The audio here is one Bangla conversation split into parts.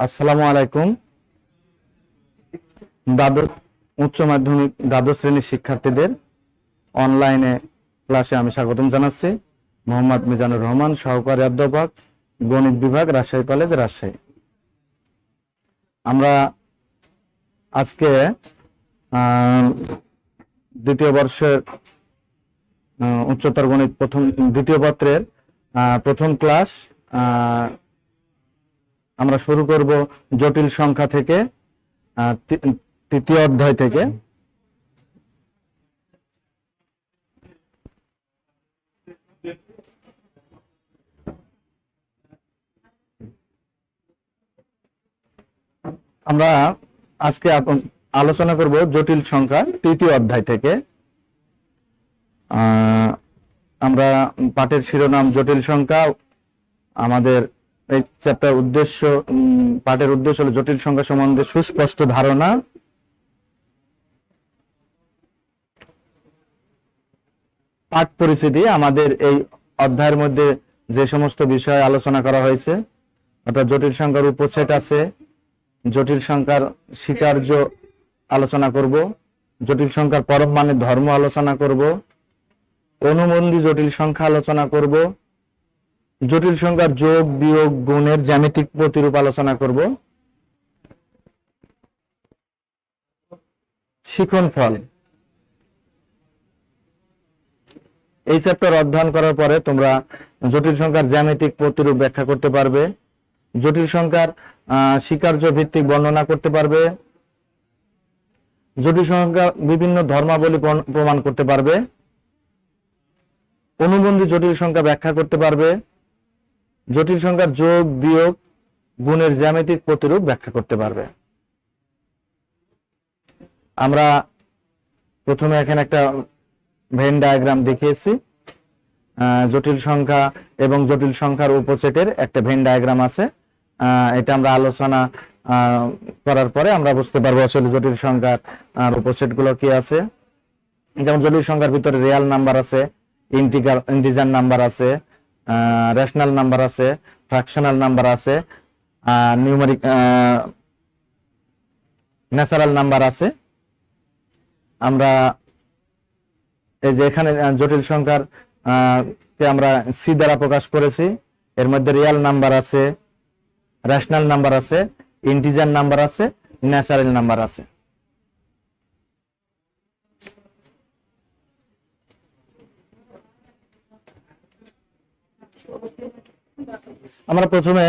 আসসালামু আলাইকুম। উচ্চ মাধ্যমিক দ্বাদশ শ্রেণীর শিক্ষার্থীদের অনলাইনে ক্লাসে আমি স্বাগতম জানাচ্ছি। মোহাম্মদ মিজানুর রহমান, সহকারী অধ্যাপক, গণিত বিভাগ, রাজশাহী কলেজ, রাজশাহী। আমরা আজকে দ্বিতীয় বর্ষের উচ্চতর গণিত দ্বিতীয় পত্রের প্রথম ক্লাস আমরা শুরু করব জটিল সংখ্যা থেকে, তৃতীয় অধ্যায় থেকে। আমরা আজকে আলোচনা করব জটিল সংখ্যা তৃতীয় অধ্যায় থেকে। আমরা পাঠের শিরোনাম জটিল সংখ্যা। আমাদের এই চ্যাপ্টার পাঠের উদ্দেশ্য হলো জটিল সংখ্যা সম্বন্ধে সুস্পষ্ট ধারণা। পাঠ পরিচিতি। আমাদের এই অধ্যায়ের মধ্যে যে সমস্ত বিষয় আলোচনা করা হয়েছে, অর্থাৎ জটিল সংখ্যার উপসেট আছে, জটিল সংখ্যার স্বীকার্য আলোচনা করব, জটিল সংখ্যার পরম মানের ধর্ম আলোচনা করব, অনুবন্ধী জটিল সংখ্যা আলোচনা করব, জটিল সংখ্যার যোগ বিয়োগ গুণের জ্যামিতিক প্রতিরূপ আলোচনা করব, শিক্ষণফল। এই চ্যাপ্টার অধ্যয়ন করার পরে তোমরা জটিল সংখ্যার জ্যামিতিক প্রতিরূপ ব্যাখ্যা করতে পারবে, জটিল সংখ্যার স্বীকার্য ভিত্তিক বর্ণনা করতে পারবে, জটিল সংখ্যার বিভিন্ন ধর্মাবলী প্রমাণ করতে পারবে, অনুবন্ধী জটিল সংখ্যা ব্যাখ্যা করতে পারবে, জটিল সংখ্যার যোগ বিয়োগ গুণের জ্যামিতিক প্রতিরূপ ব্যাখ্যা করতে পারবে। আমরা প্রথমে এখানে একটা ভেন ডায়াগ্রাম দেখিয়েছি। জটিল সংখ্যা এবং জটিল সংখ্যার উপসেটের একটা ভেন ডায়াগ্রাম আছে। এটা আমরা আলোচনা করার পরে আমরা বুঝতে পারবো আসলে জটিল সংখ্যার উপসেট গুলো কি আছে। যেমন জটিল সংখ্যার ভিতরে রিয়াল নাম্বার আছে, ইন্টিজার নাম্বার আছে, রেশনাল নাম্বার আছে, ফ্র্যাকশনাল নাম্বার আছে, নিউমেরিক ন্যাচারাল নাম্বার আছে। আমরা এই যে এখানে জটিল সংখ্যার কে আমরা সি দ্বারা প্রকাশ করেছি। এর মধ্যে রিয়াল নাম্বার আছে, রেশনাল নাম্বার আছে, ইন্টিজার নাম্বার আছে, ন্যাচারাল নাম্বার আছে। আমরা প্রথমে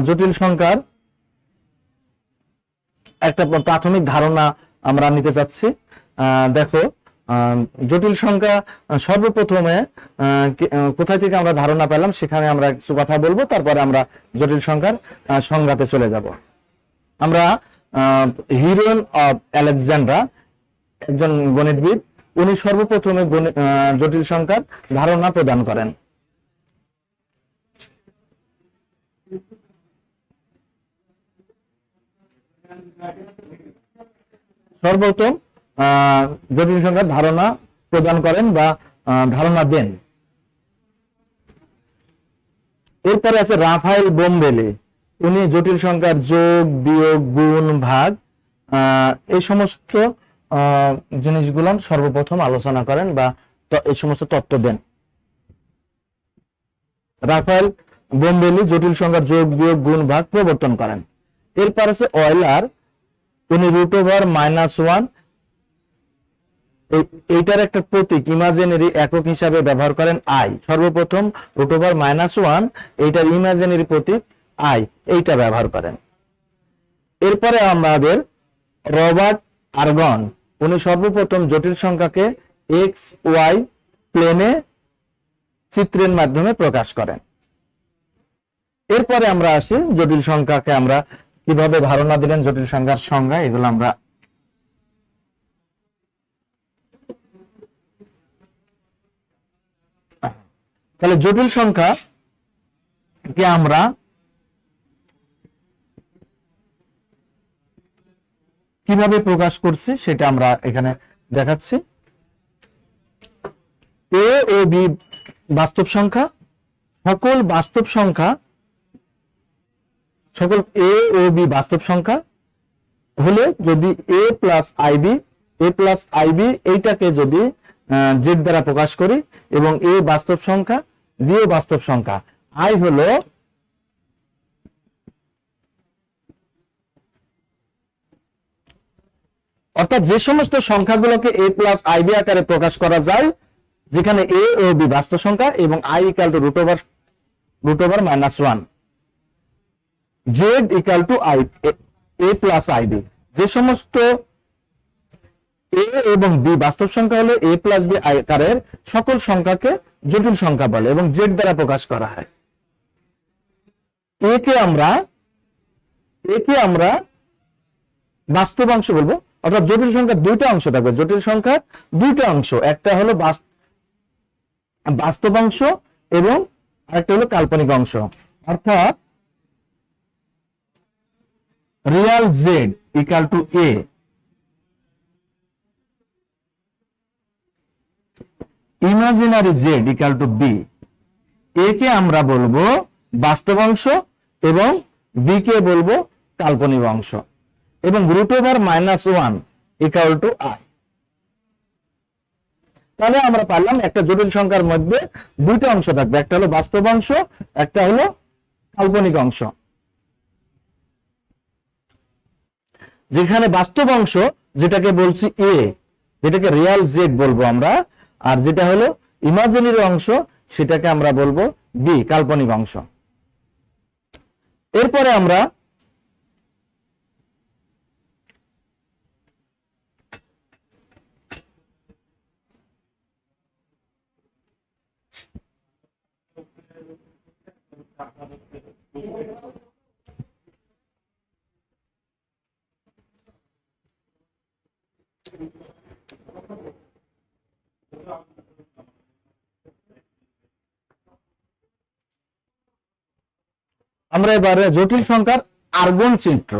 জটিল সংখ্যার একটা প্রাথমিক ধারণা আমরা নিতে চাচ্ছি। দেখো, জটিল সংখ্যা সর্বপ্রথমে কোথায় থেকে আমরা ধারণা পেলাম সেখানে আমরা কিছু কথা বলবো, তারপরে আমরা জটিল সংখ্যার সংজ্ঞাতে চলে যাব। আমরা হিরোন অফ আলেকজান্ড্রা, একজন গণিতবিদ, উনি সর্বপ্রথমে জটিল সংখ্যার ধারণা প্রদান করেন। সর্বপ্রথম জটিল সংখ্যার ধারণা প্রদান করেন বা ধারণা দেন। এরপরে আছে রাফায়েল বোম্বেলে, উনি জটিল সংখ্যার যোগ বিয়োগ গুণ ভাগ এই সমস্ত জিনিসগুলো সর্বপ্রথম আলোচনা করেন বা এই সমস্ত তত্ত্ব দেন। রাফায়েল বোম্বেলি জটিল সংখ্যার যোগ বিয়োগ গুণ ভাগ প্রবর্তন করেন। এরপর আছে অয়লার, উনি √(-1) এইটার একটা প্রতীক ইমাজিনারি একক হিসাবে ব্যবহার করেন আই। সর্বপ্রথম √(-1) এইটার ইমাজিনারি প্রতীক আই, এইটা ব্যবহার করেন। এরপরে আমাদের রবার্ট আর্গন, উনি সর্বপ্রথম জটিল সংখ্যাকে এক্স ওয়াই প্লেনে চিত্রের মাধ্যমে প্রকাশ করেন। এরপরে আমরা আসি জটিল সংখ্যাকে আমরা কিভাবে ধারণা দিলেন, জটিল সংখ্যার সংজ্ঞা, এগুলো আমরা তাহলে জটিল সংখ্যা কে আমরা কিভাবে প্রকাশ করছি সেটা আমরা এখানে দেখাচ্ছি। এ ও বি বাস্তব সংখ্যা, সকল বাস্তব সংখ্যা সকল এ ও বি বাস্তব সংখ্যা হলে যদি এ প্লাস আইবি এইটাকে যদি জেড দ্বারা প্রকাশ করি এবং এ বাস্তব সংখ্যা বি ও বাস্তব সংখ্যা, আই হলো অর্থাৎ যে সমস্ত সংখ্যাগুলোকে এ প্লাস আইবি আকারে প্রকাশ করা যায়, যেখানে এ ও বি বাস্তব সংখ্যা এবং I equal to √/-1, Z equal to A plus I B, যে সমস্ত এ এবং বি বাস্তব সংখ্যা হলে এ প্লাস বি আকারের সকল সংখ্যাকে জটিল সংখ্যা বলে এবং জেড দ্বারা প্রকাশ করা হয়। একে আমরা বাস্তব অংশ বলবো, অর্থাৎ জটিল সংখ্যার দুইটা অংশ থাকবে, জটিল সংখ্যার দুইটা অংশ, একটা হলো বাস্তব অংশ এবং আরেকটা হলো কাল্পনিক অংশ। অর্থাৎ real z equal to a, imaginary z equal to b. A কে আমরা বলবো বাস্তব অংশ এবং বি কে বলবো কাল্পনিক অংশ এবং √/-1 ইকুয়াল টু আই। তাহলে আমরা পারলাম একটা জটিল সংখ্যার মধ্যে দুইটা অংশ থাকবে, একটা হলো বাস্তব অংশ, একটা হলো কাল্পনিক অংশ। যেখানে বাস্তব অংশ যেটাকে বলছি এ, যেটাকে রিয়াল জেড বলবো আমরা, আর যেটা হলো ইমাজিনারি অংশ সেটাকে আমরা বলবো বি, কাল্পনিক অংশ। এরপরে আমরা এবারে জটিল সংখ্যার আর্গন চিত্র।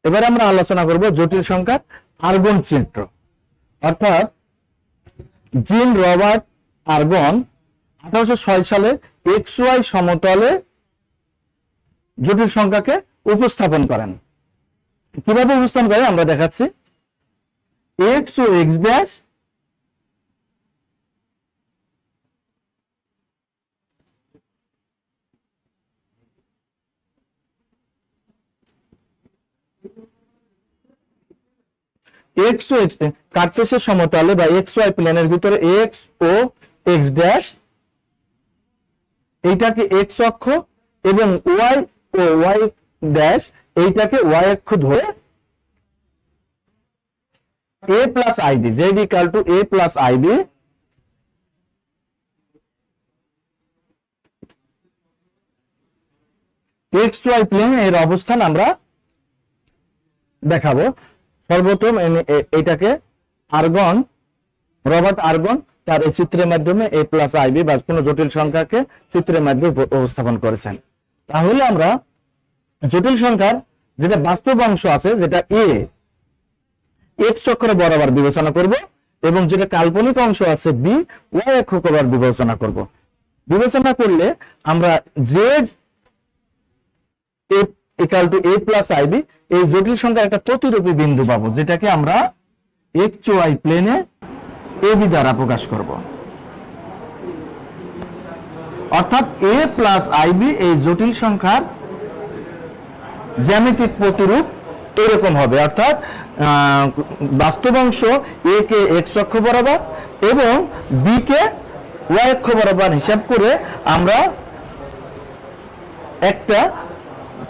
এবারে আমরা আলোচনা করব জটিল সংখ্যার আর্গন চিত্র। অর্থাৎ জিন রবার্ট আর্গন 1806 সালে XY সমতলে জটিল সংখ্যাকে উপস্থাপন করেন। কিভাবে উপস্থাপন করেন আমরা দেখাচ্ছি। এক্স ও এক্স ড্যাশ এক্স ও এক্স কার্টেসিয়ান সমতলে বা XY প্লেনের ভিতরে এক্স ও এক্স ড্যাশ, এইটাকে এক্স অক্ষ এবং ওয়াই ও ওয়াই ড্যাশ এইটাকে ওয়াই অক্ষ ধরে a plus I B, Z equal to a plus I B XY plane এর অবস্থান আমরা দেখাবো। সর্বপ্রথম এটাকে আর্গন, রবার্ট আর্গন তার এই চিত্রের মাধ্যমে a প্লাস আইবি বা কোনো জটিল সংখ্যাকে চিত্রের মাধ্যমে উপস্থাপন করেছেন। তাহলে আমরা জটিল সংখ্যার যেটা বাস্তব অংশ আছে, যেটা এ এক্স অক্ষরে বরাবর বিবেচনা করব এবং যেটা কাল্পনিক অংশ আছে বি ওয়াই অক্ষ বরাবর বিবেচনা করব। বিবেচনা করলে আমরা Z equal to a plus I B এই জটিল সংখ্যার একটা প্রতিরূপী বিন্দু পাবো, যেটাকে আমরা XY প্লেনে AB দ্বারা প্রকাশ করব। অর্থাৎ a প্লাস আইবি এই জটিল সংখ্যার জ্যামিতিক প্রতিরূপ এরকম হবে। অর্থাৎ বাস্তব অংশ এ কে এক্স অক্ষ বরাবর এবং বি কে ওয়াই অক্ষ বরাবর হিসাব করে আমরা একটা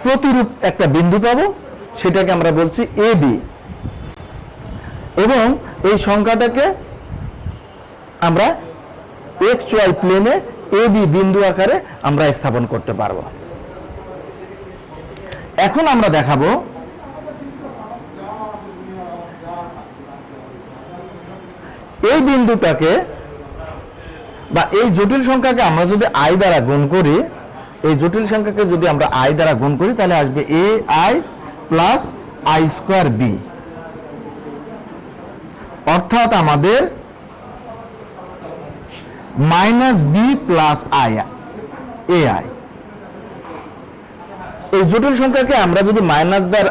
প্রতিরূপ একটা বিন্দু পাবো, সেটাকে আমরা বলছি এ বি এবং এই সংখ্যাটাকে আমরা XY প্লেনে এ বি বিন্দু আকারে আমরা স্থাপন করতে পারবো। এখন আমরা দেখাবো এই বিন্দুটাকে বা এই জটিল সংখ্যাকে আমরা যদি আই দ্বারা গুণ করি, এই জটিল সংখ্যাকে যদি আমরা আই দ্বারা গুণ করি তাহলে আসবে A I plus I square B. অর্থাৎ আমাদের minus B plus I A I, এই জটিল সংখ্যাকে আমরা যদি মাইনাস দ্বারা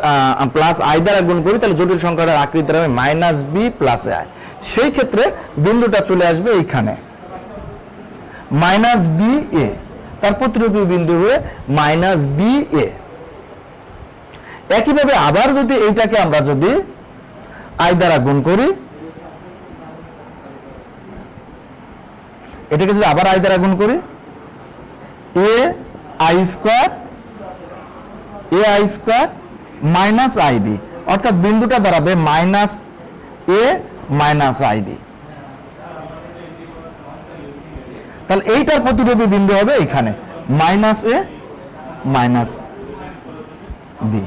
প্লাস আই দ্বারা গুণ করি তাহলে জটিল সংখ্যাটার আকৃতি হবে মাইনাস বি প্লাস আই। সেই ক্ষেত্রে বিন্দুটা চলে আসবে এইখানে মাইনাস বি এ, তার প্রতিরূপী বিন্দু হয়ে মাইনাস বি এ। একইভাবে আবার যদি এইটাকে আমরা যদি আই দ্বারা গুণ করি, এটাকে যদি আবার আই দ্বারা গুণ করি, a i square minus i b, অর্থাৎ বিন্দুটা দাঁড়াবে minus a minus i b. তাহলে এইটার প্রতিরূপী বিন্দু হবে এখানে মাইনাস এ মাইনাস বি।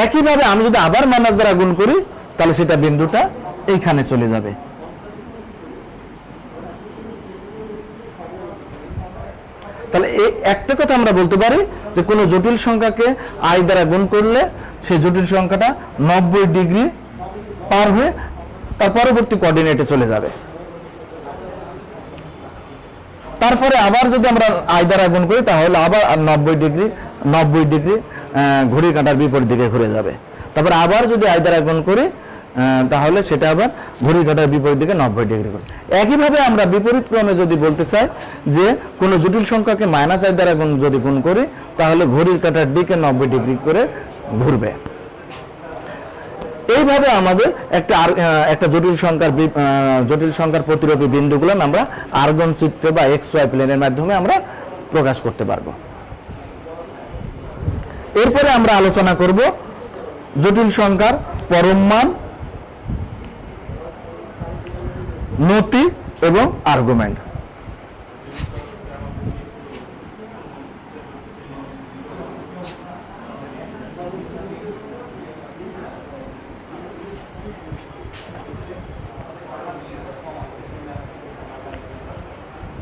একইভাবে আমি যদি আবার মাইনাস দ্বারা গুণ করি তাহলে সেটা বিন্দুটা এইখানে চলে যাবে। তাহলে এই একটা কথা আমরা বলতে পারি যে কোনো জটিল সংখ্যাকে আই দ্বারা গুণ করলে সেই জটিল সংখ্যাটা 90 ডিগ্রি পার হয়ে তার পরবর্তী কোঅর্ডিনেটে চলে যাবে। তারপরে আবার যদি আমরা আই দ্বারা গুণ করি তাহলে আবার 90 ডিগ্রি ঘড়ির কাঁটার বিপরীত দিকে ঘুরে যাবে। তারপরে আবার যদি আই দ্বারা গুণ করি তাহলে সেটা আবার ঘড়ির কাঁটার বিপরীত দিকে 90 ডিগ্রি করে। একইভাবে আমরা বিপরীত ক্রমে যদি বলতে চাই যে কোনো জটিল সংখ্যাকে মাইনাস আই দ্বারা যদি গুণ করি তাহলে ঘড়ির কাঁটার দিকে 90 ডিগ্রি করে ঘুরবে। এইভাবে আমাদের একটা জটিল সংখ্যার প্রতিরূপী বিন্দুগুলো আমরা আর্গন চিত্র বা এক্স ওয়াই প্লেনের মাধ্যমে আমরা প্রকাশ করতে পারবো। এরপরে আমরা আলোচনা করব জটিল সংখ্যার পরম মান, নতি এবং আর্গুমেন্ট।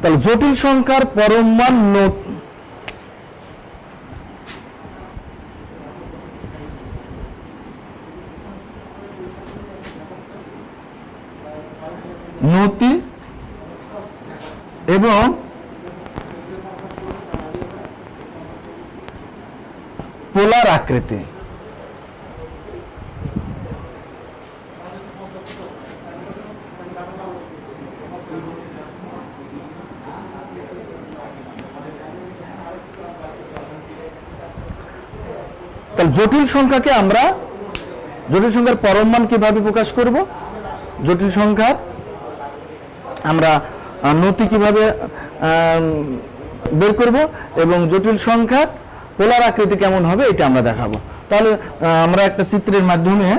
তাহলে জটিল সংখ্যার পরম মান নতি এবং পোলার আকৃতি। তাহলে জটিল সংখ্যার পরম মান কিভাবে প্রকাশ করব, জটিল সংখ্যার আমরা নতি কিভাবে বের করব এবং জটিল সংখ্যার পোলার আকৃতি কেমন হবে এটা আমরা দেখাবো। তাহলে আমরা একটা চিত্রের মাধ্যমে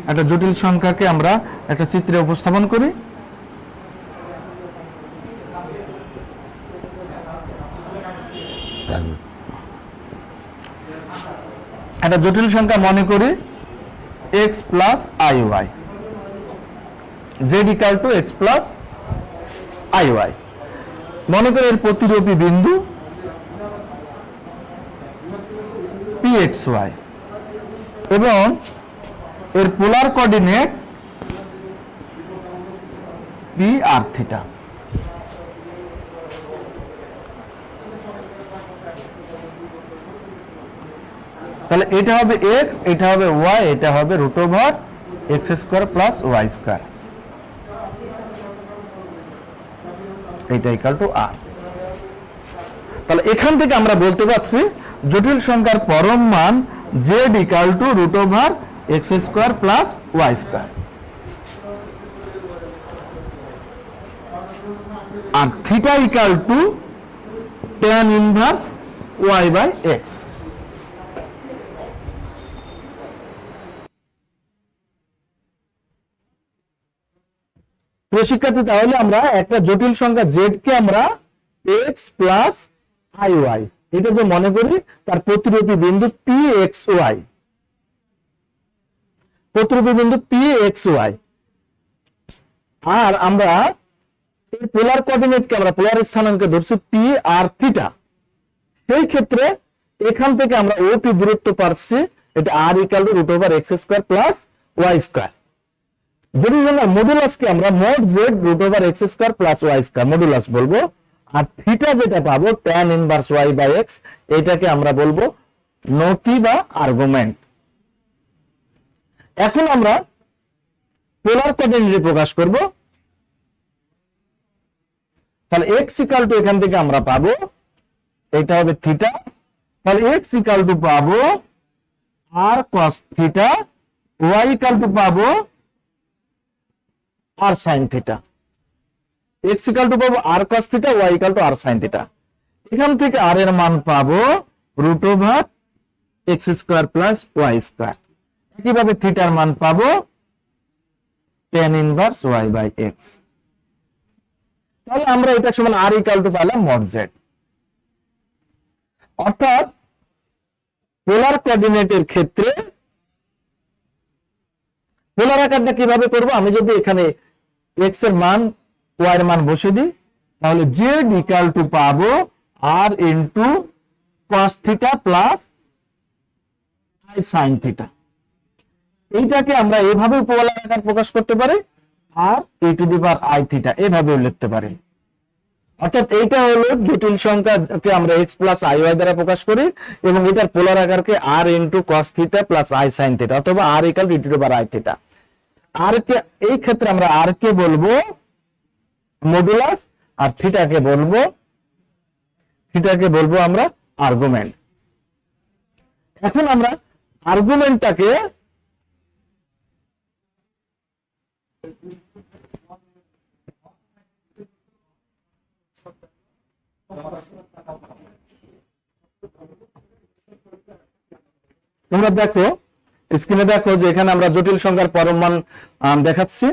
একটা জটিল সংখ্যাকে আমরা একটা চিত্রে উপস্থাপন করি। একটা জটিল সংখ্যা মনে করি x plus i y, z equal to x plus i y. মনে করি এর প্রতিরূপী বিন্দু পি এক্স ওয়াই এবং এর polar coordinate p r theta. তাহলে এটা হবে x, এটা হবে y, এটা হবে root over x square plus y square, এটা ইকাল টু আর। তাহলে এখান থেকে আমরা বলতে পারছি জটিল সংখ্যার পরম মান z equal to root over x square plus y square, আর theta equal to tan inverse y by x. প্রিয় শিক্ষার্থী, তাহলে আমরা একটা জটিল সংখ্যা z কে আমরা x প্লাস আই ওয়াই এটা যে মনে করি তার প্রতিরূপী বিন্দু পি এক্স ওয়াই, প্রতিরূপী বিন্দু পি এক্স ওয়াই। আর আমরা এই পোলার কোঅর্ডিনেটকে আমরা পোলার স্থানাঙ্কে ধরছি পি আর থিটা। সেই ক্ষেত্রে এখান থেকে আমরা ওপি দূরত্ব পাচ্ছি এটা r equal to root over x square plus y square. জটিল সংখ্যার মডুলাসকে আমরা mod z root over x square plus y square modulus বলবো। আর থিটা যেটা পাবো tan inverse y by x, এটাকে আমরা বলবো নতি বা আর্গুমেন্ট। এখন আমরা পোলার কোঅর্ডিনেটে প্রকাশ করব। তাহলে এক্স ইকাল টু এখান থেকে আমরা পাবো, এটা হবে থিটা। তাহলে এক্স ইকাল টু পাবো r cos theta, y equal to পাবো r sine theta. X equal to পাবো r cos theta, y equal to r sine theta. এখান থেকে আর এর মান পাবো root over x square plus y square. একইভাবে থিটার মান পাবো tan inverse y by x. তাহলে আমরা এটা সমান আর ইকাল টু পেলাম মড জেড। অর্থাৎ পোলার কোঅর্ডিনেটের ক্ষেত্রে পোলার আকারটা কিভাবে করব, আমি যদি এখানে এক্স এর মান ওয়াই এর মান বসে দিই, তাহলে জেড ইকাল টু পাবো r into cos theta plus i sin theta. এইটাকে আমরা এইভাবে পোলার আকার প্রকাশ করতে পারি, r e to the power i theta এভাবেও লিখতে পারি। অর্থাৎ এইটা হলো জটিল সংখ্যাকে আমরা x প্লাস i y দ্বারা প্রকাশ করি, এবং এটার পোলার আকারকে r into cos theta plus i sin theta অথবা r equal to e to the power i theta. R কে এই ক্ষেত্রে আমরা r কে বলবো মডুলাস, আর থিটাকে বলবো আমরা আর্গুমেন্ট। এখন আমরা আর্গুমেন্টটাকে তোমরা দেখো স্ক্রিনে, দেখো যে এখানে আমরা জটিল সংখ্যার পরম মান দেখাচ্ছি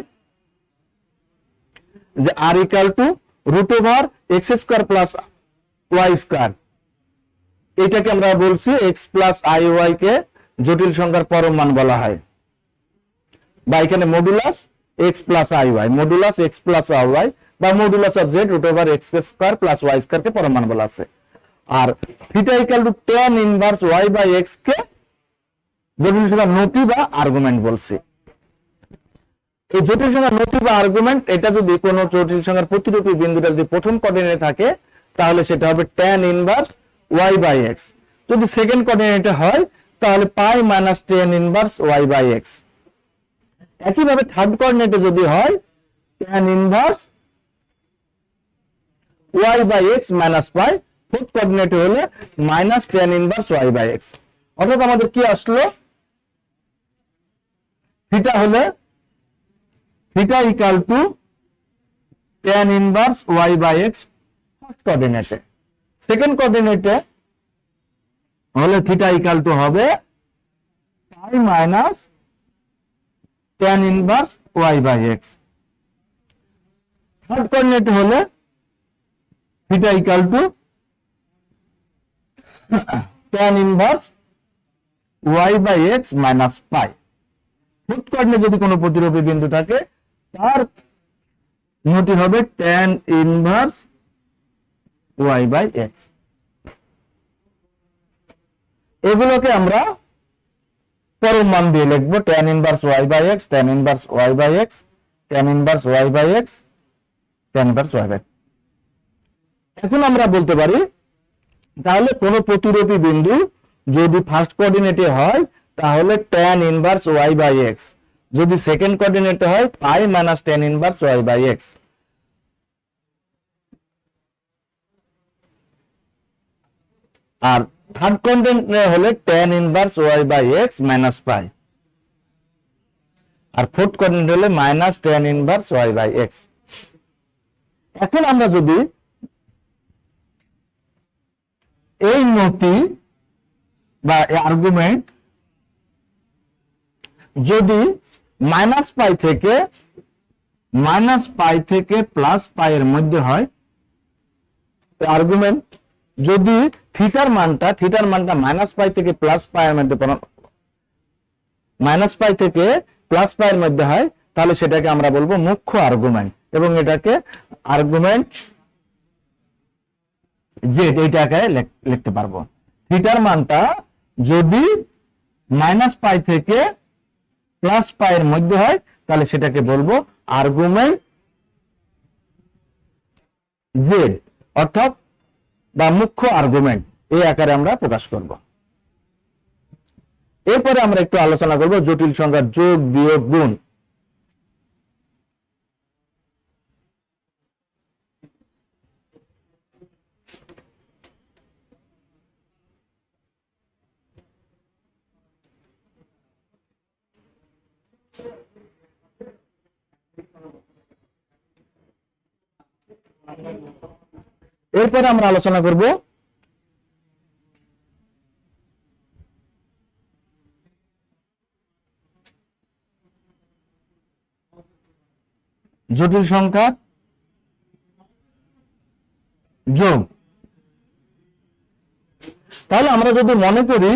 যে r equal to root over x square plus y square. এটাকে আমরা বলছি এক্স প্লাস আই ওয়াই কে জটিল সংখ্যার পরম মান বলা হয়, বা এখানে modulus x plus i y, modulus x plus i y বা modulus of z root over x square plus y square কে পরম মান বলা আছে। আর theta equal to tan inverse y by x কে জটিল সংখ্যার নতি বা আর্গুমেন্ট বলছি। এই জটিল সংখ্যার নতি বা আর্গুমেন্ট, এটা যদি কোনো জটিল সংখ্যার প্রতিরূপী বিন্দুটা যদি প্রথম কোঅর্ডিনেটে থাকে তাহলে সেটা হবে tan inverse y by x. যদি সেকেন্ড কোঅর্ডিনেটে হয় তাহলে pi minus tan inverse y by x. একইভাবে থার্ড কোঅর্ডিনেটে যদি হয় tan inverse y by x minus pi, fourth কোঅর্ডিনেটে হলে minus tan inverse y by x. অর্থাৎ আমাদের কি আসলো, থিটা হলে theta equal to tan inverse y by x first কোঅর্ডিনেটে। সেকেন্ড কোঅর্ডিনেটে হলে থিটা ইকুয়াল টু হবে pi minus tan inverse y by x. Third কোঅর্ডিনেটে হলে theta equal to tan inverse y by x minus pi. Fourth কোঅর্ডিনেটে যদি কোনো প্রতিরূপী বিন্দু থাকে তার নতি হবে tan inverse y by x. এগুলোকে আমরা পরম মান দিয়ে লিখবো tan inverse y by x, tan inverse y by x, tan inverse y by x, tan inverse y by. এখন আমরা বলতে পারি তাহলে কোন প্রতিরূপী বিন্দু যদি ফার্স্ট কোঅর্ডিনেটে হয় তাহলে tan inverse y by x, যদি সেকেন্ড কোঅর্ডিনেটে হয় pi minus tan inverse y by x. আর থার্ড কোঅর্ডিনেটে হলে tan inverse y by x minus pi, আর ফোর্থ কোঅর্ডিনেটে হলে minus tan inverse y by x. এখন আমরা যদি এই নতি বা আর্গুমেন্ট যদি মাইনাস পাই থেকে প্লাস পাই এর মধ্যে হয়, আর্গুমেন্ট যদি থিটার মানটা মাইনাস পাই থেকে প্লাস পাই এর মধ্যে হয়, তাহলে সেটাকে আমরা বলবো মুখ্য আর্গুমেন্ট, এবং এটাকে আর্গুমেন্ট জেড এইটা আকারে লিখতে পারবো। থিটার মানটা যদি মাইনাস পাই থেকে প্লাস পাই এর মধ্যে হয় তাহলে সেটাকে বলবো আর্গুমেন্ট জেড, অর্থাৎ বা মুখ্য আর্গুমেন্ট, এই আকারে আমরা প্রকাশ করব। এরপরে আমরা একটু আলোচনা করব জটিল সংখ্যার যোগ বিয়োগ গুণ। এরপরে আমরা আলোচনা করব জটিল সংখ্যা যোগ। তাহলে আমরা যদি মনে করি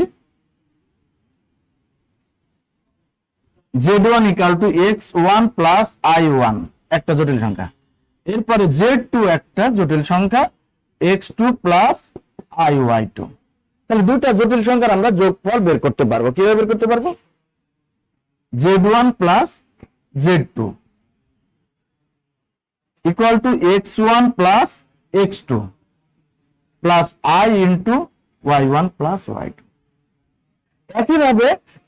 z1 equal to x1 plus i1 একটা জটিল সংখ্যা, এরপরে z2 একটা জটিল সংখ্যা x2 প্লাস iy2, তাহলে দুইটা জটিল সংখ্যার আমরা যোগফল বের করতে পারবো। কিভাবে বের করতে পারবো? z1 plus z2 equal to x1 plus x2 plus i into y1 plus y2। একইভাবে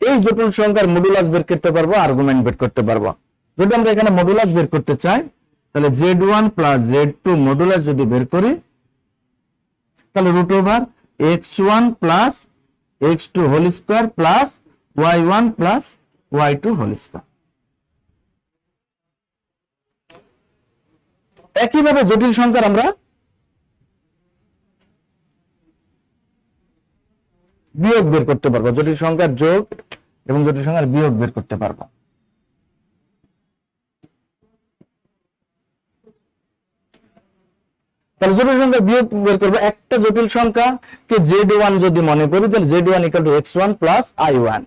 এই জটিল সংখ্যার মডুলাস বের করতে পারবো, আর্গুমেন্ট বের করতে পারবো। যদি আমরা এখানে মডুলাস বের করতে চাই, তাহলে z1 প্লাস z2 মডুলাস যদি বের করি, তাহলে root over x1 plus x2 whole square plus y1 plus y2 whole square. একইভাবে জটিল সংখ্যার আমরা বিয়োগ বের করতে পারবো, জটিল সংখ্যার যোগ এবং জটিল সংখ্যার বিয়োগ বের করতে পারবো। তাহলে জটিল সংখ্যার বিয়োগ বের করবো। একটা জটিল সংখ্যাকে z1 যদি মনে করি, তাহলে z1 equal to x1 plus i1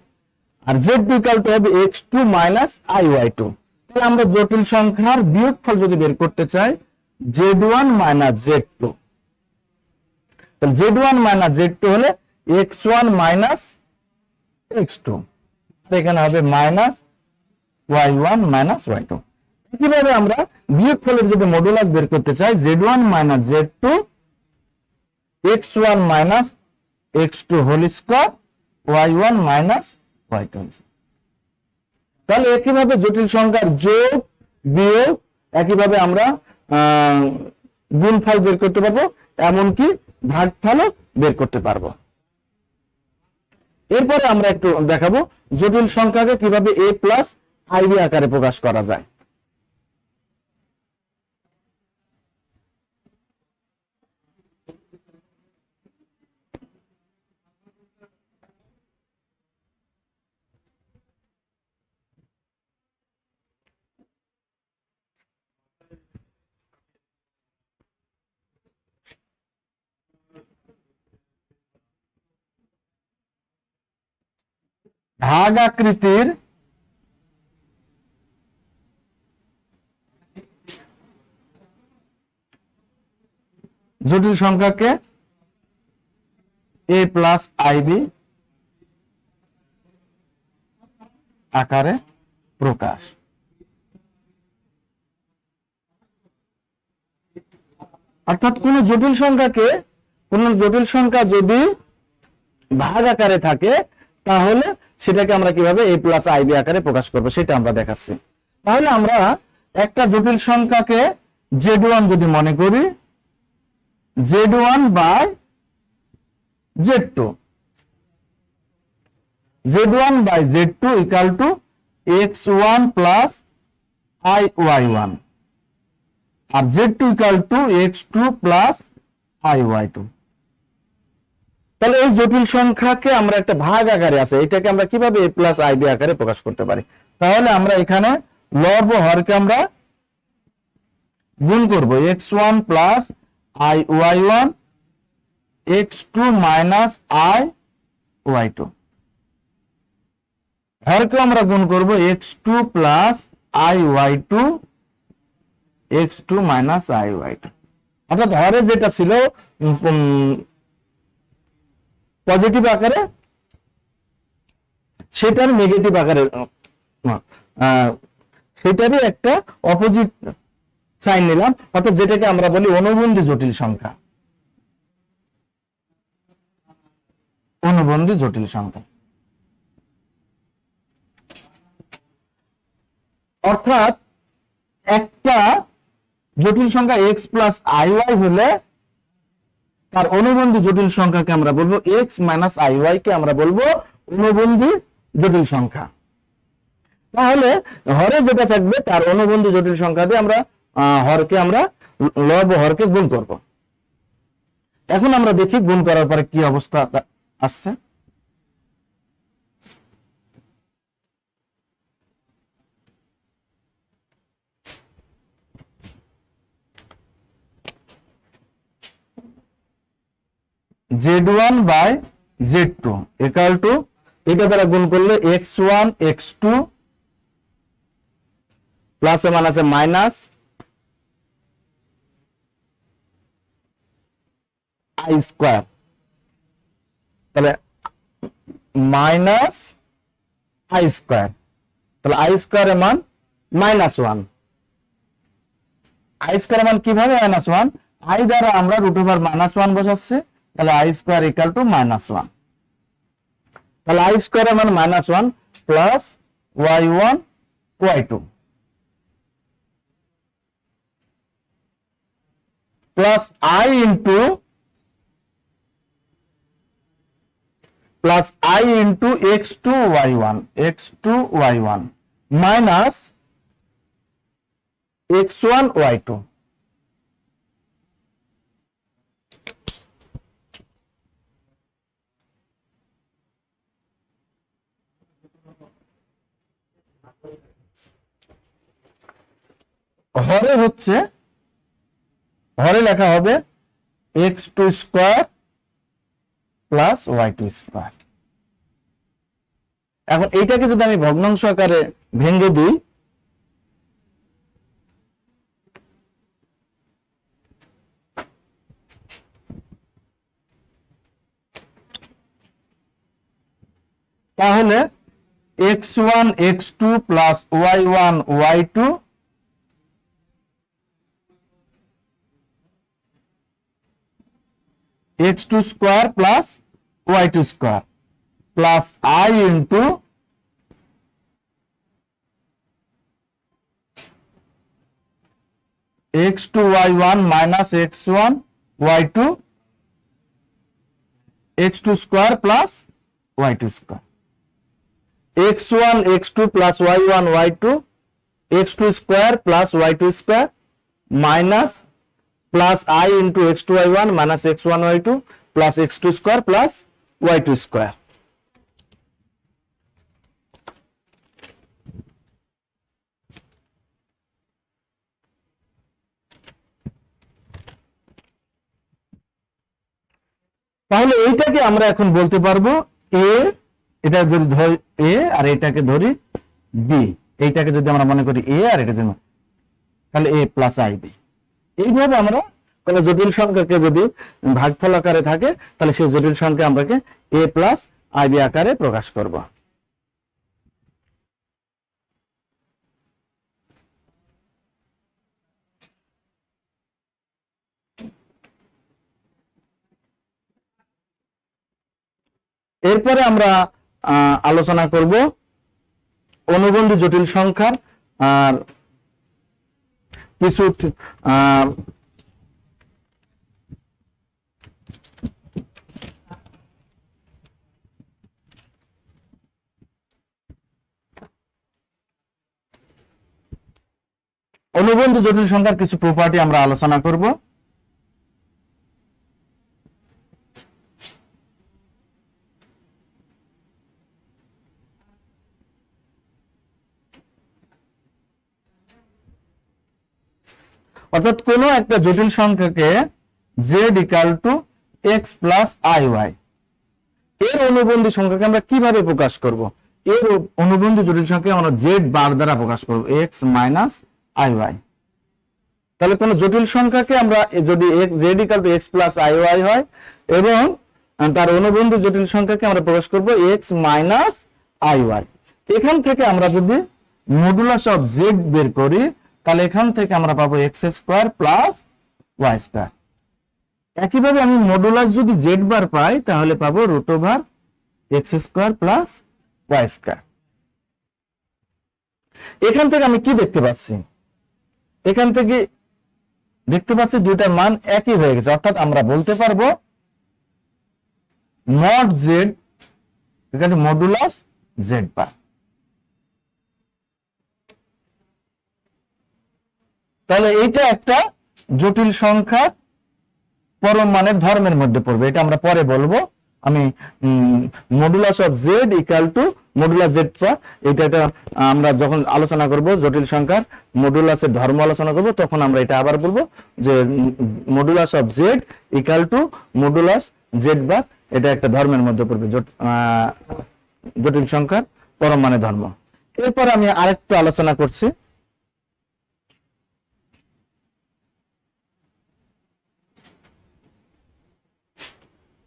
আর z2 ইকুয়াল টু হবে x2 মাইনাস iy2। তাহলে আমরা জটিল সংখ্যার বিয়োগফল যদি বের করতে চাই, z1 মাইনাস z2, তাহলে z1 মাইনাস z2 হলে x1 মাইনাস x2, এখানে হবে মাইনাস y1 মাইনাস y2। কিভাবে আমরা বিয়োগফলের যদি মডুলাস বের করতে চাই, z1 minus z2 x1 minus x2 whole square y1 minus y2। তাহলে একইভাবে জটিল সংখ্যার যোগ বিয়োগ, একইভাবে আমরা গুণফল বের করতে পারবো, এমনকি ভাগফলও বের করতে পারবো। এরপরে আমরা একটু দেখাবো জটিল সংখ্যাকে কিভাবে a প্লাস ib আকারে প্রকাশ করা যায়। ভাগ আকৃতির জটিল সংখ্যাকে a প্লাস ib আকারে প্রকাশ। অর্থাৎ কোন জটিল সংখ্যা যদি ভাগ আকারে থাকে, তাহলে সেটাকে আমরা কিভাবে a প্লাস ib আকারে প্রকাশ করব সেটা আমরা দেখাচ্ছি। তাহলে আমরা একটা জটিল সংখ্যাকে z1 যদি মনে করি, z1 by z2, z1 by z2 equal to x1 plus iy1 আর z2 equal to x2 plus iy2। তাহলে এই জটিল সংখ্যাকে আমরা একটা ভাগ আকারে আছে, এটাকে আমরা কিভাবে a প্লাস ib আকারে প্রকাশ করতে পারি? তাহলে আমরা এখানে লব ও হরকে আমরা গুণ করব, x1 plus iy1 x2 minus iy2, হরকে আমরা গুণ করব x2 plus iy2 x2 minus iy2। অর্থাৎ হরে যেটা ছিল পজিটিভ আকারে, সেটার নেগেটিভ আকারে সেটারই একটা অপোজিট সাইন নিলাম, অর্থাৎ যেটাকে আমরা বলি অনুবন্ধী জটিল সংখ্যা। অনুবন্ধী জটিল সংখ্যা অর্থাৎ একটা জটিল সংখ্যা x প্লাস আইওয়াই হলে তার অনুবন্ধী জটিল সংখ্যাকে আমরা বলবো x মাইনাস আইওয়াই কে আমরা বলবো অনুবন্ধী জটিল সংখ্যা। তাহলে হরে যেটা থাকবে তার অনুবন্ধী জটিল সংখ্যা দিয়ে আমরা হরকে আমরা লব ও হরকে গুণ করব। এখন আমরা দেখি গুণ করার পরে কি অবস্থা আসছে। z1 by z2 equal two এটা দ্বারা গুণ করলে x1 x2 প্লাস এ মান আছে মাইনাস আই স্কয়ার, তাহলে মাইনাস আই স্কয়ার, তাহলে আই স্কয়ার এর মান -1। আই স্কয়ার এর মান কিভাবে -1? আই দ্বারা আমরা √1 বসাচ্ছি, তাহলে আই স্কয়ার ইকুয়াল টু -1। তাহলে আই স্কয়ার এর মান -1 plus y1 y2 plus i into x2 y1 minus x1 y2। হরে লেখা হবে x2 square plus y2 square. এখন এইটাকে যদি আমি ভগ্নাংশ আকারে ভেঙে দিই, তাহলে x1 x2 plus y1 y2 x2 square plus y2 square plus i into x2 y1 minus x1 y2 x2 square plus y2 square, x1 x2 plus y1 y2 x2 square plus y2 square minus plus i into x2 y1 minus x1 y2 plus x2 square plus y2 square. তাহলে এইটাকে আমরা এখন বলতে পারবো a, এটা যদি ধরি a আর এটাকে ধরি b, এইটাকে যদি আমরা মনে করি a আর এটা যদি তাহলে a প্লাস ib। এইভাবে আমরা কোন জটিল সংখ্যাকে যদি ভাগফল আকারে থাকে তাহলে সেই জটিল সংখ্যা আমরাকে a প্লাস ib আকারে প্রকাশ করব। এরপরে আমরা আলোচনা করব অনুবন্ধী জটিল সংখ্যার আর কিছু অনুবন্ধী জটিল সংখ্যার কিছু প্রপার্টি আমরা আলোচনা করব। অর্থাৎ কোন একটা জটিল সংখ্যাকে z equal to x plus iy এর অনুবন্ধী সংখ্যাকে আমরা কিভাবে প্রকাশ করব? এর অনুবন্ধী জটিল সংখ্যাকে আমরা z বার দ্বারা প্রকাশ করব, x মাইনাস iy। তাহলে কোন জটিল সংখ্যাকে আমরা যদি z equal to x plus iy হয় এবং তার অনুবন্ধী জটিল সংখ্যাকে আমরা প্রকাশ করব x মাইনাস iy। এখান থেকে আমরা যদি মডুলাস অফ জেড বের করি, তাহলে এখান থেকে আমরা পাবো x square plus y square. একইভাবে আমি মডুলাস যদি জেড বার পাই তাহলে পাবো root over x square plus y square. এখান থেকে আমি কি দেখতে পাচ্ছি? এখান থেকে দেখতে পাচ্ছি দুইটার মান একই হয়ে গেছে, অর্থাৎ আমরা বলতে পারবো মড জেড এখানে মডুলাস জেড বার। তাহলে এইটা একটা জটিল সংখ্যার পরম মানের ধর্মের মধ্যে পড়বে, এটা আমরা পরে বলবো। আমি modulus of z equal to modulus z bar, এটা আমরা যখন আলোচনা করব জটিল সংখ্যার মডুলাসের ধর্ম আলোচনা করব, তখন আমরা এটা আবার বলবো যে modulus of z equal to modulus z bar, এটা একটা ধর্মের মধ্যে পড়বে, জটিল সংখ্যার পরম মানের ধর্ম। এরপর আমি আরেকটু আলোচনা করছি।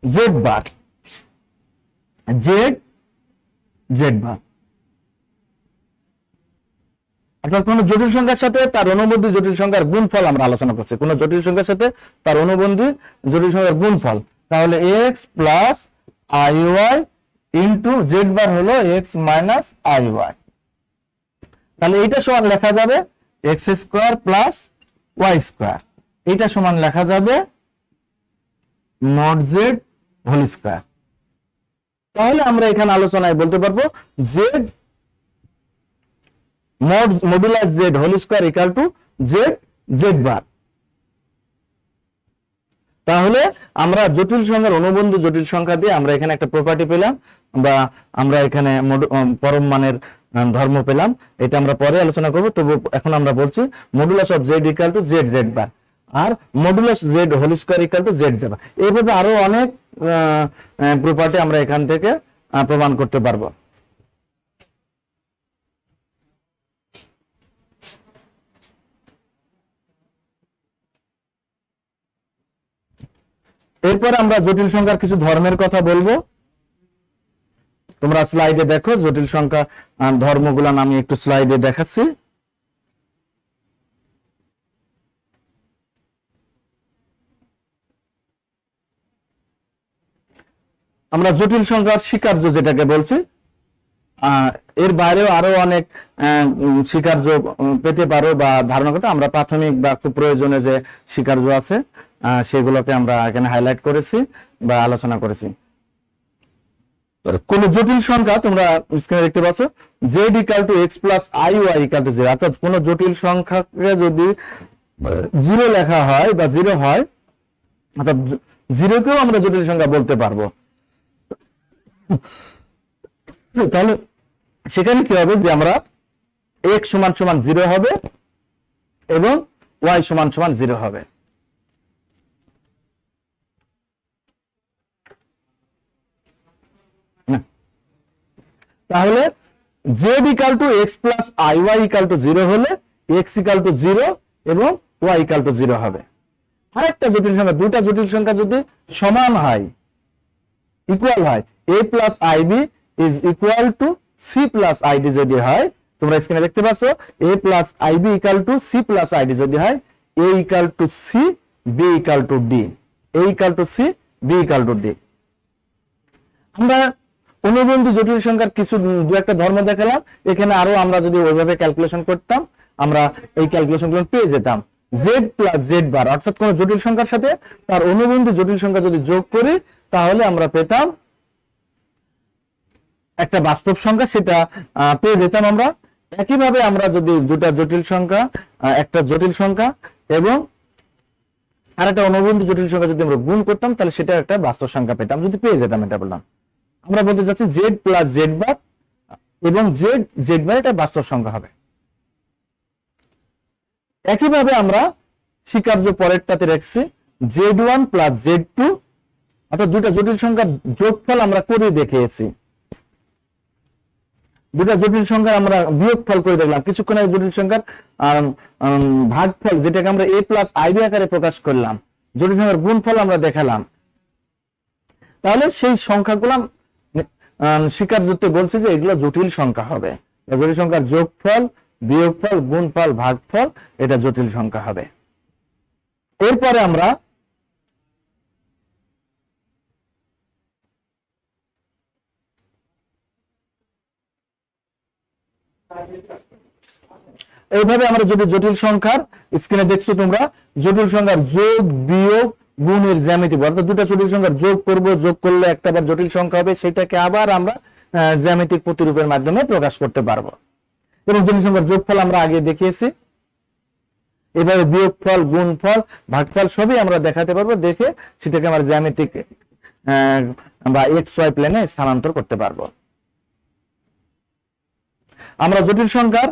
জেড বার, জেড বার অর্থাৎ কোন জটিল সংখ্যার সাথে তার অনুবন্ধী জটিল সংখ্যার গুণফল আমরা আলোচনা করছি। কোন জটিল সংখ্যার সাথে তার অনুবন্ধী জটিল সংখ্যার গুণফল, তাহলে x plus i y into z bar হলো এক্স মাইনাস আই ওয়াই। তাহলে এইটা সমান লেখা যাবে x square plus y square, এইটা সমান লেখা যাবে মড জেড হোল স্কোয়ার। তাহলে আমরা এখানে আলোচনায় বলতে পারবো z modulus z whole square equal to z bar. তাহলে আমরা জটিল সংখ্যার অনুবন্ধী জটিল সংখ্যা দিয়ে আমরা এখানে একটা প্রপার্টি পেলাম, বা আমরা এখানে পরম মানের ধর্ম পেলাম, এটা আমরা পরে আলোচনা করব। তবু এখন আমরা বলছি modulus of z equal to z bar আর modulus z whole square equal to z bar. এইভাবে আরো অনেক প্রপার্টি আমরা এখান থেকে প্রমাণ করতে পারবো। এরপর আমরা জটিল সংখ্যার কিছু ধর্মের কথা বলবো। তোমরা স্লাইডে দেখো জটিল সংখ্যা ধর্মগুলো আমি একটু স্লাইডে দেখাচ্ছি। আমরা জটিল সংখ্যার স্বীকার্য যেটাকে বলছি, এর বাইরেও আরো অনেক স্বীকার্য পেতে পারো বা ধারণা করতে, আমরা প্রাথমিক বা খুব প্রয়োজনে যে স্বীকার্য আছে সেগুলোকে আমরা এখানে হাইলাইট করেছি বা আলোচনা করেছি। কোন জটিল সংখ্যা তোমরা স্ক্রিনে দেখতে পাচ্ছ z equal to x plus i y equal to zero, অর্থাৎ কোন জটিল সংখ্যাকে যদি জিরো লেখা হয় বা জিরো হয়, অর্থাৎ জিরোকেও আমরা জটিল সংখ্যা বলতে পারবো। তাহলে সেখানে কি হবে যে আমরা এক্স সমান সমান জিরো হবে এবং ওয়াই সমান সমান জিরো হবে। তাহলে z equal to x plus i y equal to zero হলে এক্স ইকুয়াল টু জিরো এবং ওয়াই ইকুয়াল টু জিরো হবে। আরেকটা জটিল সংখ্যা, দুইটা জটিল সংখ্যা যদি সমান হয়, ইকুয়াল হয়, a plus i b is equal to c plus i d যদি হয়, তোমরা স্ক্রিনে দেখতে পাচ্ছ a plus i b equal to c plus i d যদি হয়, a equal to c b equal to d, a equal to c b equal to d. আমরা অনুবন্ধী জটিল সংখ্যার কিছু দু একটা ধর্ম দেখালাম, এখানে আরো আমরা যদি ওইভাবে ক্যালকুলেশন করতাম আমরা এই ক্যালকুলেশনগুলো পেয়ে যেতাম। জেড প্লাস জেড বার অর্থাৎ কোন জটিল সংখ্যার সাথে তার অনুবন্ধী জটিল সংখ্যা যদি যোগ করি তাহলে আমরা পেতাম একটা বাস্তব সংখ্যা, সেটা পেয়ে যেতাম আমরা। একইভাবে আমরা যদি দুটা জটিল সংখ্যা, একটা জটিল সংখ্যা এবং আরেকটা অনুবন্ধী জটিল সংখ্যা যদি আমরা গুণ করতাম তাহলে সেটা একটা বাস্তব সংখ্যা পেতাম, যদি পেয়ে যেতাম। এটা বললাম আমরা বলতে চাচ্ছি জেড প্লাস জেড বার এবং জেড বার এটা বাস্তব সংখ্যা হবে। একইভাবে আমরা স্বীকার্য পরেরটাতে রাখছি z one plus z two, অর্থাৎ দুটা জটিল সংখ্যার যোগফল আমরা করে দেখিয়েছি। দুটা জটিল সংখ্যার আমরা বিয়োগফল করে দেখলাম, কিছুক্ষণ আগে জটিল সংখ্যার ভাগফল যেটাকে আমরা a প্লাস আইবি আকারে প্রকাশ করলাম, জটিল সংখ্যার গুণফল আমরা দেখালাম। তাহলে সেই সংখ্যাগুলো স্বীকার্যতে বলছে যে এগুলো জটিল সংখ্যা হবে। জটিল সংখ্যার যোগফল, বিয়োগফল, গুণফল, ভাগফল, এটা জটিল সংখ্যা হবে। এরপরে আমরা এইভাবে আমরা যদি জটিল সংখ্যার, স্ক্রিনে দেখছো তোমরা, জটিল সংখ্যার যোগ, বিয়োগ, গুণের জ্যামিতি, অর্থাৎ দুটো জটিল সংখ্যার যোগ করব, যোগ করলে একটা আবার জটিল সংখ্যা হবে, সেটাকে আবার আমরা জ্যামিতিক প্রতিরূপের মাধ্যমে প্রকাশ করতে পারবো। এবং জটিল সংখ্যার যোগফল আমরা আগে দেখিয়েছি। এভাবে বিয়োগফল, গুণফল, ভাগফল সবই আমরা দেখাতে পারবো, দেখে সেটাকে আমরা জ্যামিতিক বা এক্স ওয়াই প্লেনে স্থানান্তর করতে পারবো। আমরা জটিল সংখ্যার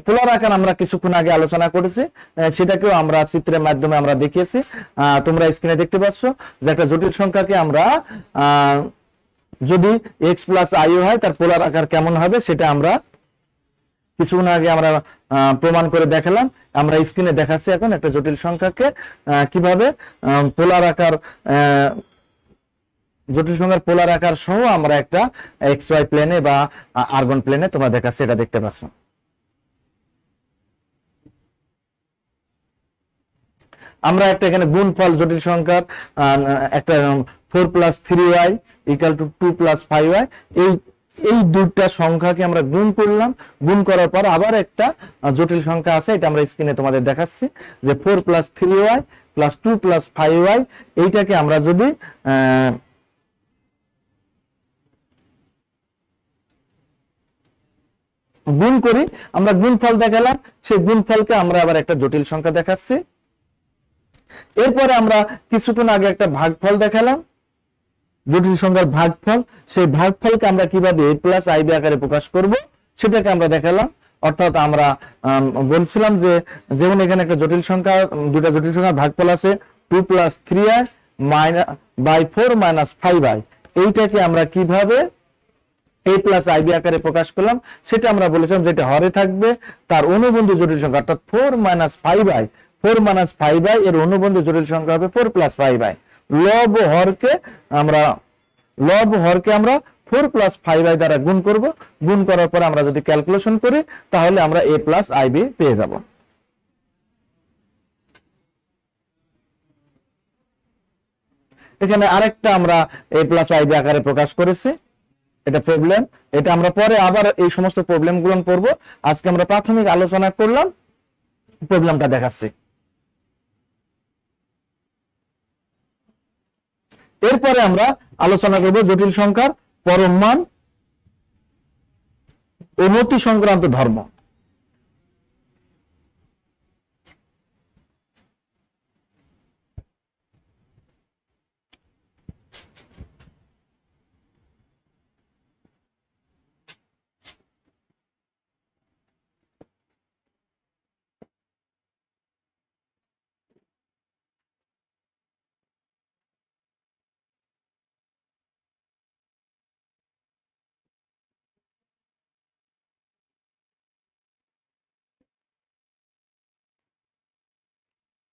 পোলার আকার আমরা কিছুক্ষণ আগে আলোচনা করেছি, সেটাকেও আমরা চিত্রের মাধ্যমে আমরা দেখিয়েছি। তোমরা স্ক্রিনে দেখতে পাচ্ছ যে একটা জটিল সংখ্যাকে আমরা যদি এক্স প্লাস আই হয় তার পোলার আকার কেমন হবে সেটা আমরা কিছুক্ষণ আগে আমরা প্রমাণ করে দেখালাম। আমরা স্ক্রিনে দেখাচ্ছি এখন একটা জটিল সংখ্যাকে কিভাবে পোলার আকার, জটিল সংখ্যার পোলার আকার সহ আমরা একটা এক্স ওয়াই প্লেনে বা আর্গন প্লেনে তোমরা দেখাচ্ছি, এটা দেখতে পাচ্ছ। আমরা একটা এখানে গুণফল জটিল সংখ্যার একটা 4 + 3y = 2 + 5y, এই দুইটা সংখ্যাকে আমরা গুণ করলাম। গুণ করার পর আবার একটা জটিল সংখ্যা আছে, এটা আমরা স্ক্রিনে তোমাদের দেখাচ্ছি যে 4 + 3y + 2 + 5y, এইটাকে আমরা যদি গুণ করি, আমরা গুণফল দেখালাম, সেই গুণফলকে আমরা আবার একটা জটিল সংখ্যা দেখাচ্ছি। এরপরে আমরা কিছুক্ষণ আগে একটা ভাগফল দেখালাম, জটিল সংখ্যার ভাগফল, সেই ভাগফলকে আমরা কিভাবে a + ib আকারে প্রকাশ করব সেটাকে আমরা দেখালাম। অর্থাৎ আমরা বলছিলাম যে যেমন এখানে একটা জটিল সংখ্যা, দুটা জটিল সংখ্যার ভাগফল আছে 2 + 3i / 4 - 5i, এইটাকে আমরা কিভাবে a + ib আকারে প্রকাশ করলাম সেটা আমরা বলেছিলাম, যেটা হরে থাকবে তার অনুবন্ধী জটিল সংখ্যা, অর্থাৎ 4 - 5i, 4 - 5i এর অনুবন্ধী জটিল সংখ্যা হবে 4 + 5i। লব হরকে আমরা 4 + 5i দ্বারা গুণ করব। গুণ করার পর আমরা যদি ক্যালকুলেশন করি তাহলে আমরা a + ib পেয়ে যাব। এখানে আরেকটা আমরা a + ib আকারে প্রকাশ করেছি, এটা প্রবলেম। এটা আমরা পরে আবার এই সমস্ত প্রবলেমগুলো পড়ব। আজকে আমরা প্রাথমিক আলোচনা করলাম, প্রবলেমটা দেখাচ্ছি। এরপরে আমরা আলোচনা করব জটিল সংখ্যার পরম মান ও নতি সংক্রান্ত ধর্ম।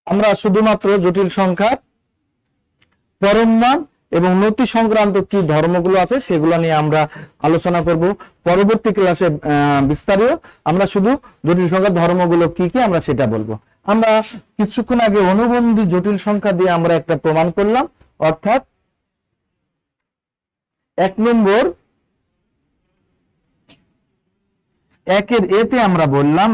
আমরা শুধুমাত্র জটিল সংখ্যার পরম মান এবং নতি সংক্রান্ত কি ধর্মগুলো আছে সেগুলো নিয়ে আমরা আলোচনা করব পরবর্তী ক্লাসে বিস্তারিত। আমরা শুধু জটিল সংখ্যার ধর্মগুলো কি কি আমরা সেটা বলবো। আমরা কিছুক্ষণ আগে অনুবন্ধী জটিল সংখ্যা দিয়ে আমরা একটা প্রমাণ করলাম, অর্থাৎ 1 নম্বর 1-এর এতে আমরা বললাম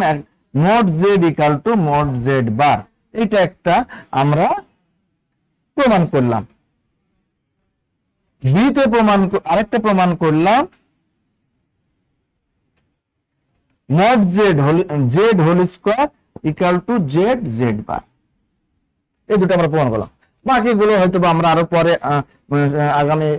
mod z = mod z বার, এটা একটা আমরা প্রমাণ করলাম। বিতে আরেকটা প্রমাণ করলাম mod z whole square = z bar, এই দুটো আমরা প্রমাণ করলাম। বাকিগুলো হয়তো আমরা আরো পরে আগামী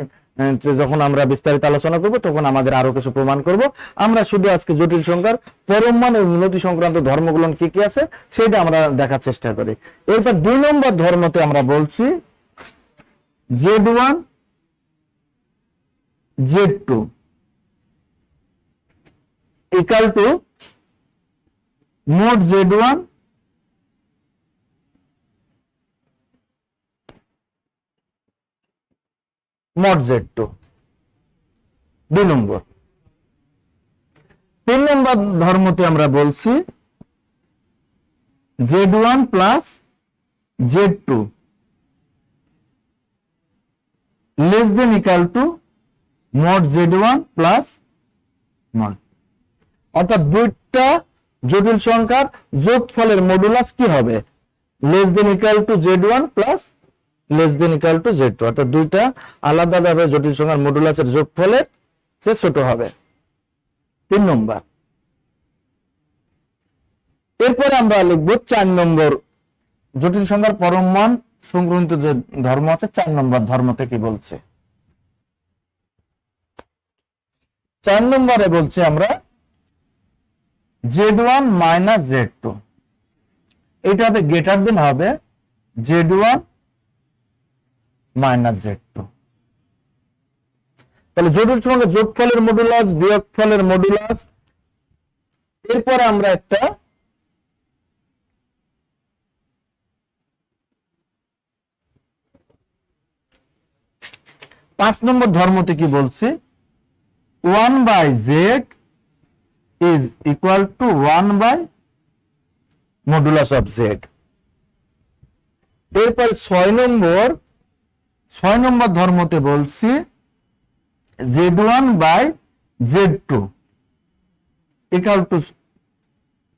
যখন আমরা বিস্তারিত আলোচনা করব তখন আমাদের আরো কিছু প্রমাণ করব। আমরা শুধু আজকে জটিল সংখ্যার পরম মান এবং নতি সংক্রান্ত ধর্মগুলো কি কি আছে সেটা আমরা দেখার চেষ্টা করি। এরপর 2 নম্বর ধর্মতে আমরা বলছি z1 z2 = mod z1 mod z2, 2 নম্বর। 3 নম্বর ধর্মতে আমরা বলছি Z1 plus Z2 less than equal to mod Z1 plus mod, অর্থাৎ দুইটা জটিল সংখ্যার যোগফলের মডুলাস কি হবে? Less than equal to Z1 plus less than equal to Z2, অর্থাৎ দুইটা আলাদা আলাদা জটিল সংখ্যার মডুলাসের যোগফলের চেয়ে ছোট হবে। 3 নম্বর। এরপরে আমরা লিখব 4 নম্বর জটিল সংখ্যার পরম মান সংগ্রহিত যে ধর্ম আছে 4 নম্বর ধর্মতে কি বলছে। 4 নম্বরে বলছে আমরা Z1 মাইনাস Z2, এটা হবে গ্রেটার দেন হবে Z1 মাইনাস Z2। তাহলে জটিল সংখ্যার যোগফলের মডুলাস বিয়োগফলের মডুলাস। এরপরে আমরা একটা পাঁচ নম্বর ধর্মতে কি বলছে, 1/z is equal to 1 by modulus of z। এরপর 6 নম্বর ধর্মতে বলছি Z1 by Z2 equal to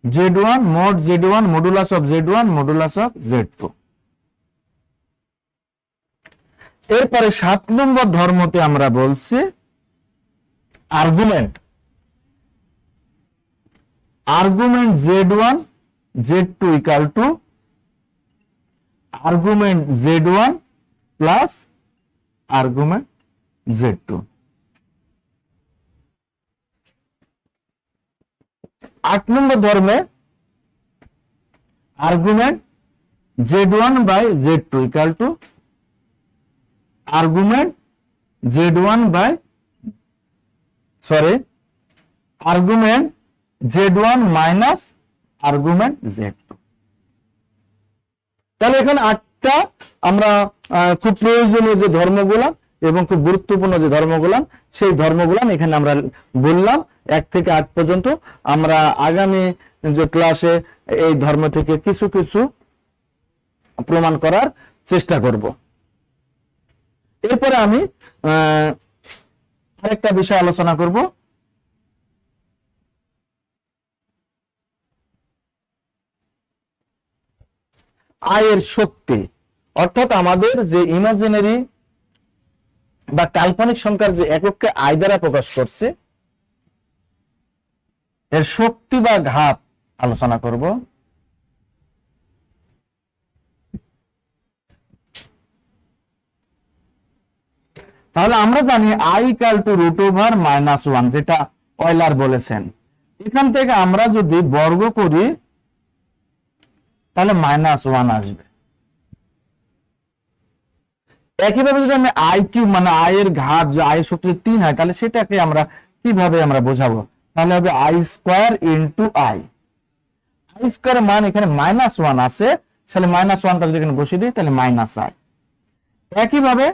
Z1 mod Z1 modulus of Z1 modulus of Z2। এরপরে 7 নম্বর ধর্মতে আমরা বলছি argument Z1 Z2 equal to argument Z1 plus argument Z2। 8 নম্বর ধর্মে argument Z1 by Z2 equal to argument Z1 by argument Z1 minus argument Z2। তাহলে এখানে 8টা আমরা খুব প্রয়োজনীয় যে ধর্মগুলো এবং খুব গুরুত্বপূর্ণ যে ধর্মগুলো সেই ধর্মগুলো এখানে আমরা বললাম 1 থেকে 8 পর্যন্ত। আমরা আগামী যে ক্লাসে এই ধর্ম থেকে কিছু কিছু প্রমাণ করার চেষ্টা করব। এরপরে আমি আরেকটা বিষয় আলোচনা করব, আয়ের শক্তি, অর্থাৎ আমাদের যে ইমাজিনারি বা কাল্পনিক সংখ্যার যে একককে আয় দ্বারা প্রকাশ করছে এর শক্তি বা ঘাত আলোচনা করব। তাহলে আমরা জানি i ইকুয়াল টু √/-1, যেটা অয়লার বলেছেন। এখান থেকে আমরা যদি বর্গ করি তাহলে -1 আসবে। একইভাবে যদি আমি i³ মানে আয়ের ঘাত, যে আয়ের শক্তি 3 হয়, তাহলে সেটাকে আমরা কিভাবে আমরা বোঝাবো? তাহলে হবে i² × i। i² এর মান এখানে -1 আছে, তাহলে -1টা যদি এখানে বসিয়ে দিই তাহলে -i। একইভাবে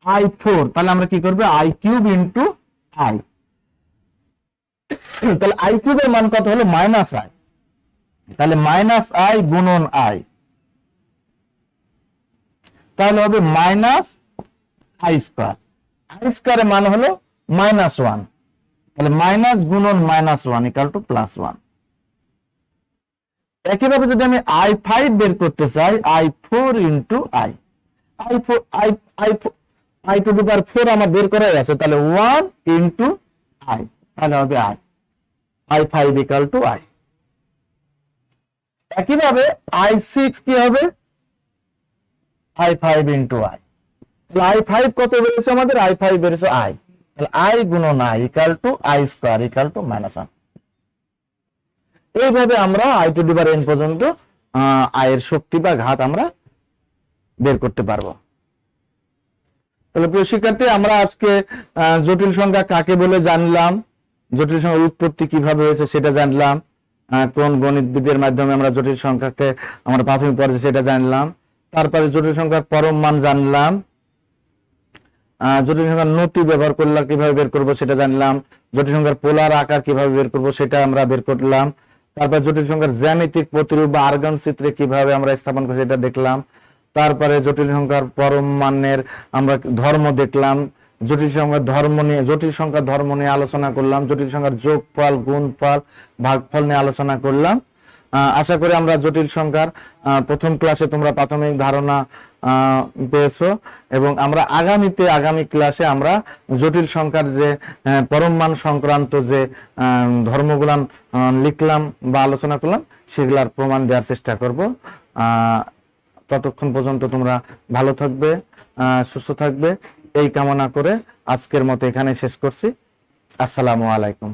i4, তাহলে আমরা কি করব? i³ × i। তাহলে i³ এর মান কত হলো? -i। তাহলে -i গুণন i, তাহলে হবে -i²। i² এর মান হলো -1, তাহলে মাইনাস গুণন -1 ইকুয়াল টু +1। একইভাবে যদি আমি i5 বের করতে চাই, i4 × i, i to the power 4 আমার বের করাই আছে, তাহলে 1 × i, তাহলে হবে i5 ইকুয়াল টু i। একইভাবে i6 কি হবে? i5 × i। তাহলে i5 কত বেরিয়েছে আমাদের? i5 বেরিয়েছে i, তাহলে i গুণন i equal to i² equal to -1। এইভাবে আমরা i to the power n পর্যন্ত আয়ের শক্তি বা ঘাত আমরা বের করতে পারবো। তাহলে প্রিয় শিক্ষার্থী, আমরা আজকে জটিল সংখ্যা কাকে বলে জানলাম, জটিল সংখ্যার উৎপত্তি কিভাবে হয়েছে সেটা জানলাম, কোন গণিতবিদের মাধ্যমে আমরা জটিল সংখ্যাকে আমরা প্রাথমিক পর্যায়ে সেটা জানলাম, তারপরে জটিল সংখ্যার পরম মান জানলাম, জটিল সংখ্যার নতি ব্যবহার করলে কিভাবে বের করব সেটা জানলাম, জটিল সংখ্যার পোলার আকার কিভাবে বের করব সেটা আমরা বের করলাম। তারপর জটিল সংখ্যার জ্যামিতিক প্রতিরূপ বা আর্গন চিত্রে কিভাবে আমরা স্থাপন করি সেটা দেখলাম। তারপরে জটিল সংখ্যার পরম মানের আমরা ধর্ম দেখলাম। জটিল সংখ্যার ধর্ম নিয়ে আলোচনা করলাম। জটিল সংখ্যার যোগফল, গুণফল, ভাগফল নিয়ে আলোচনা করলাম। আশা করি আমরা জটিল সংখ্যার প্রথম ক্লাসে তোমরা প্রাথমিক ধারণা পেয়েছো, এবং আমরা আগামী ক্লাসে আমরা জটিল সংখ্যার যে পরম মান সংক্রান্ত যে ধর্মগুলান লিখলাম বা আলোচনা করলাম সেগুলার প্রমাণ দেওয়ার চেষ্টা করব। ততক্ষণ পর্যন্ত তোমরা ভালো থাকবে, সুস্থ থাকবে, এই কামনা করে আজকের মতো এখানে শেষ করছি। আসসালামু আলাইকুম।